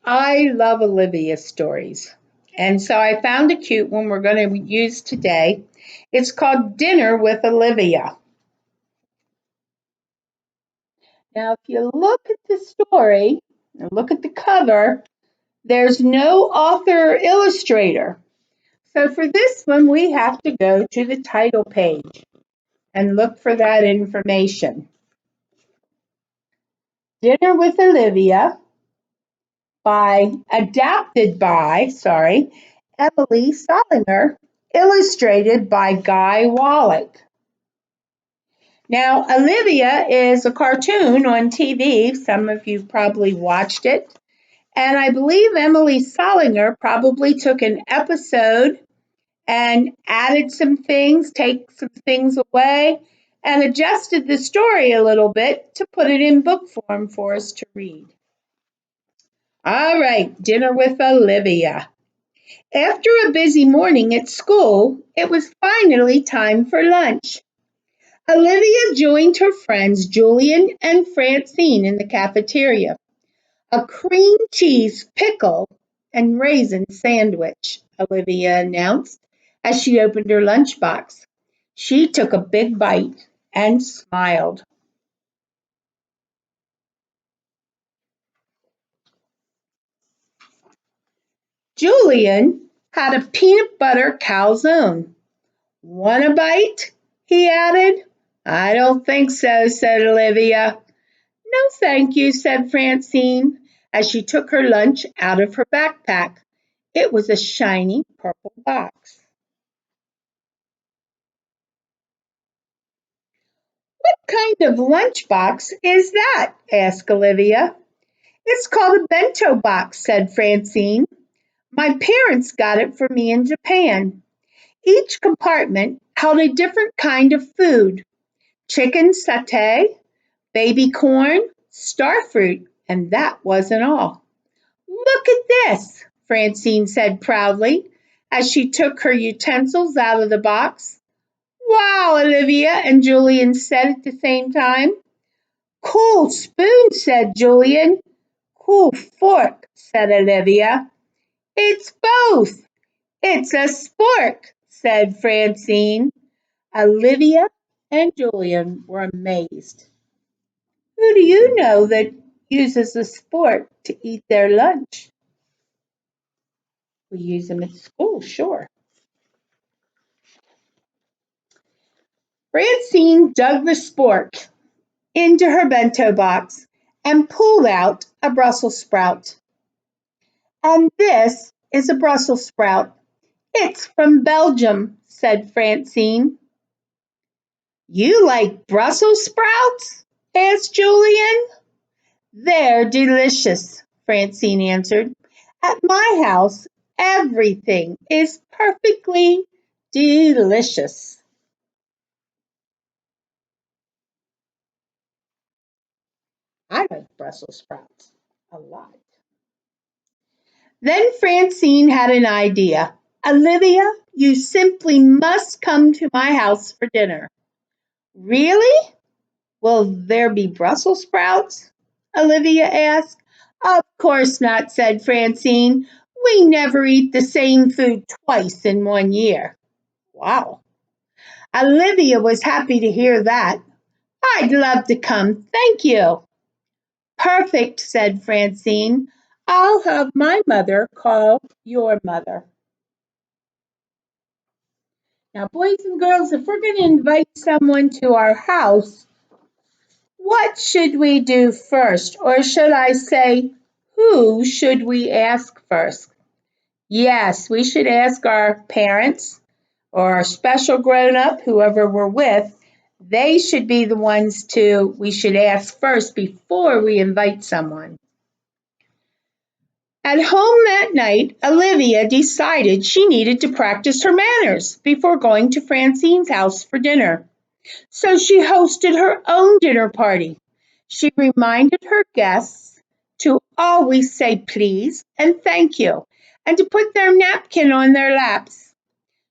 I love Olivia stories. And so I found a cute one we're going to use today. It's called Dinner with Olivia. Now, if you look at the story and look at the cover, there's no author or illustrator. So for this one, we have to go to the title page and look for that information. Dinner with Olivia adapted by, Emily Solinger, illustrated by Guy Wallach. Now, Olivia is a cartoon on TV. Some of you probably watched it. And I believe Emily Solinger probably took an episode and added some things, take some things away, and adjusted the story a little bit to put it in book form for us to read. All right, Dinner with Olivia. After a busy morning at school, it was finally time for lunch. Olivia joined her friends Julian and Francine in the cafeteria. A cream cheese pickle and raisin sandwich, Olivia announced as she opened her lunchbox. She took a big bite and smiled. Julian had a peanut butter calzone. Want a bite? He added. I don't think so, said Olivia. No, thank you, said Francine as she took her lunch out of her backpack. It was a shiny purple box. What kind of lunchbox is that? Asked Olivia. It's called a bento box, said Francine. My parents got it for me in Japan. Each compartment held a different kind of food: chicken satay, baby corn, starfruit, and that wasn't all. Look at this, Francine said proudly as she took her utensils out of the box. Wow, Olivia and Julian said at the same time. Cool spoon, said Julian. Cool fork, said Olivia. It's both. It's a spork, said Francine. Olivia and Julian were amazed. Who do you know that uses a spork to eat their lunch? We use them at school, sure. Francine dug the spork into her bento box and pulled out a Brussels sprout. And this is a Brussels sprout. It's from Belgium, said Francine. You like Brussels sprouts? Asked Julian. They're delicious, Francine answered. At my house, everything is perfectly delicious. I like Brussels sprouts a lot. Then Francine had an idea. Olivia, you simply must come to my house for dinner. Really? Will there be Brussels sprouts? Olivia asked. Of course not, said Francine. We never eat the same food twice in one year. Wow. Olivia was happy to hear that. I'd love to come, thank you. Perfect, said Francine. I'll have my mother call your mother. Now, boys and girls, if we're going to invite someone to our house, what should we do first? Or should I say, who should we ask first? Yes, we should ask our parents or our special grown up, whoever we're with. They should be the ones we should ask first before we invite someone. At home that night, Olivia decided she needed to practice her manners before going to Francine's house for dinner. So she hosted her own dinner party. She reminded her guests to always say please and thank you, and to put their napkin on their laps.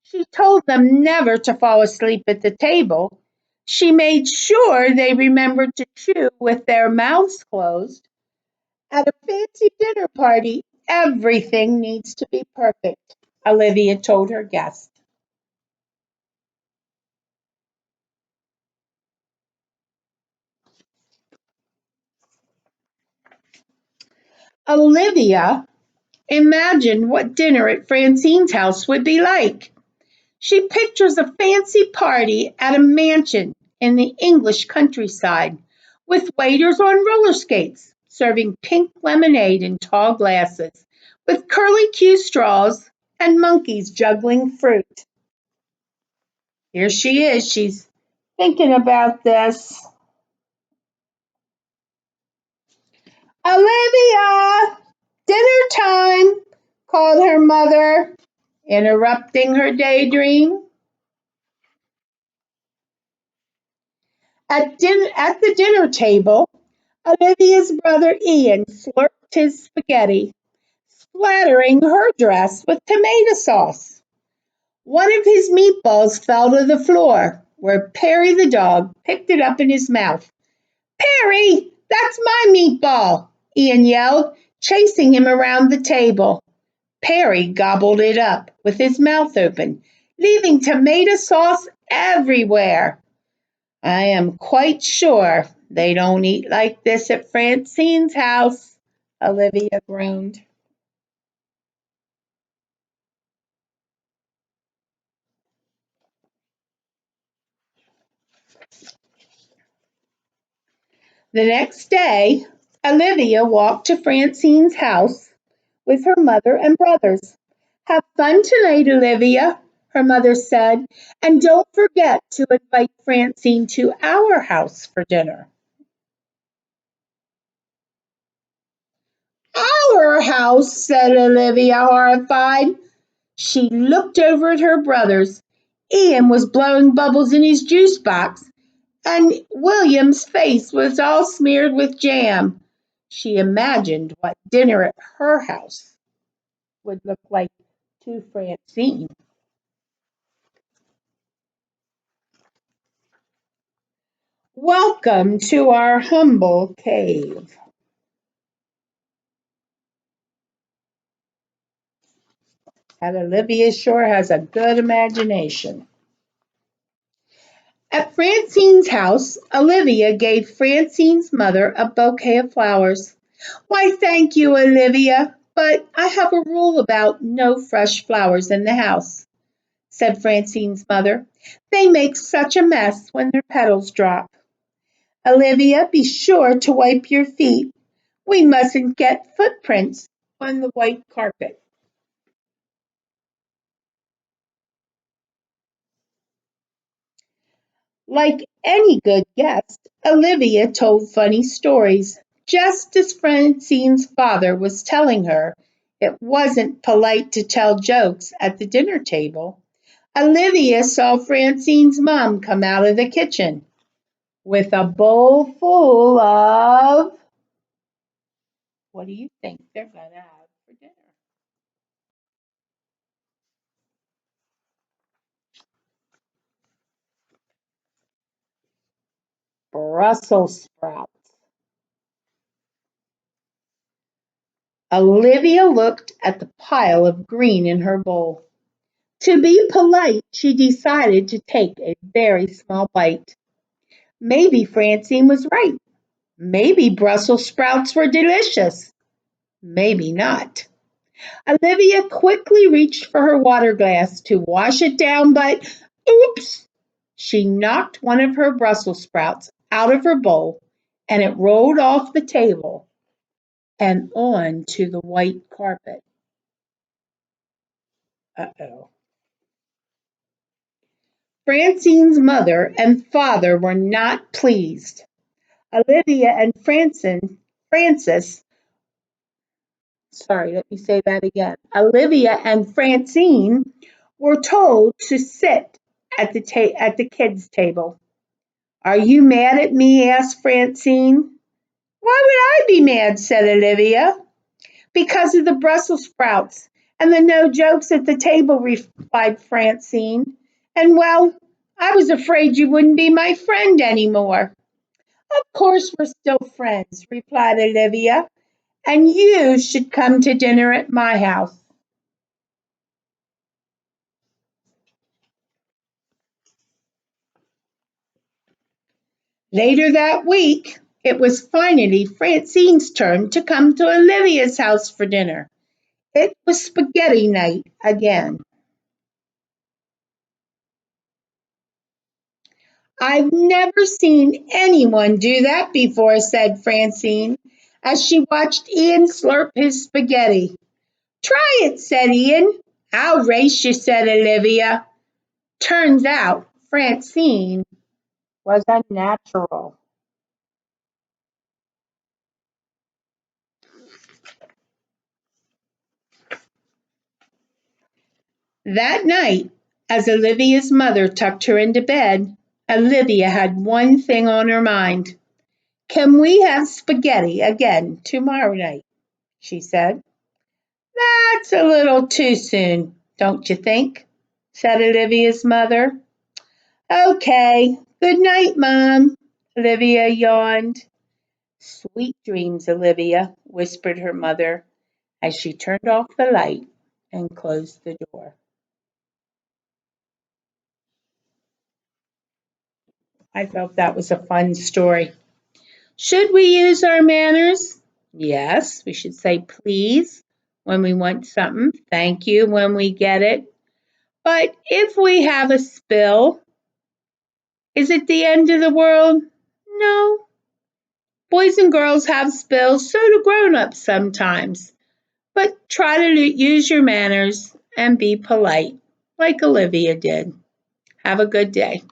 She told them never to fall asleep at the table. She made sure they remembered to chew with their mouths closed, At a fancy dinner party, everything needs to be perfect, Olivia told her guest. Olivia imagined what dinner at Francine's house would be like. She pictures a fancy party at a mansion in the English countryside with waiters on roller skates serving pink lemonade in tall glasses with curly Q straws and monkeys juggling fruit. Here she is. She's thinking about this. Olivia, dinner time, called her mother, interrupting her daydream. At the dinner table, Olivia's brother Ian slurped his spaghetti, splattering her dress with tomato sauce. One of his meatballs fell to the floor, where Perry the dog picked it up in his mouth. Perry, that's my meatball, Ian yelled, chasing him around the table. Perry gobbled it up with his mouth open, leaving tomato sauce everywhere. I am quite sure they don't eat like this at Francine's house, Olivia groaned. The next day, Olivia walked to Francine's house with her mother and brothers. Have fun tonight, Olivia, her mother said, and don't forget to invite Francine to our house for dinner. Our house, said Olivia, horrified. She looked over at her brothers. Ian was blowing bubbles in his juice box, and William's face was all smeared with jam. She imagined what dinner at her house would look like to Francine. Welcome to our humble cave. And Olivia sure has a good imagination. At Francine's house, Olivia gave Francine's mother a bouquet of flowers. Why, thank you, Olivia, but I have a rule about no fresh flowers in the house, said Francine's mother. They make such a mess when their petals drop. Olivia, be sure to wipe your feet. We mustn't get footprints on the white carpet. Like any good guest, Olivia told funny stories. Just as Francine's father was telling her it wasn't polite to tell jokes at the dinner table, Olivia saw Francine's mom come out of the kitchen with a bowl full of, what do you think they're going to have for dinner? Brussels sprouts. Olivia looked at the pile of green in her bowl. To be polite, she decided to take a very small bite. Maybe Francine was right. Maybe Brussels sprouts were delicious. Maybe not. Olivia quickly reached for her water glass to wash it down, but oops! She knocked one of her Brussels sprouts out of her bowl and it rolled off the table and onto the white carpet. Uh-oh. Francine's mother and father were not pleased. Olivia and Francis, sorry, let me say that again. Olivia and Francine were told to sit at at the kids' table. Are you mad at me? Asked Francine. Why would I be mad? Said Olivia. Because of the Brussels sprouts and the no jokes at the table, replied Francine. And well, I was afraid you wouldn't be my friend anymore. Of course we're still friends, replied Olivia, and you should come to dinner at my house. Later that week, it was finally Francine's turn to come to Olivia's house for dinner. It was spaghetti night again. I've never seen anyone do that before, said Francine, as she watched Ian slurp his spaghetti. Try it, said Ian. I'll race you, said Olivia. Turns out Francine was a natural. That night, as Olivia's mother tucked her into bed, Olivia had one thing on her mind. Can we have spaghetti again tomorrow night? She said. That's a little too soon, don't you think? Said Olivia's mother. Okay, good night, Mom. Olivia yawned. Sweet dreams, Olivia, whispered her mother as she turned off the light and closed the door. I thought that was a fun story. Should we use our manners? Yes, we should say please when we want something, thank you when we get it. But if we have a spill, is it the end of the world? No. Boys and girls have spills, so do grown ups sometimes. But try to use your manners and be polite, like Olivia did. Have a good day.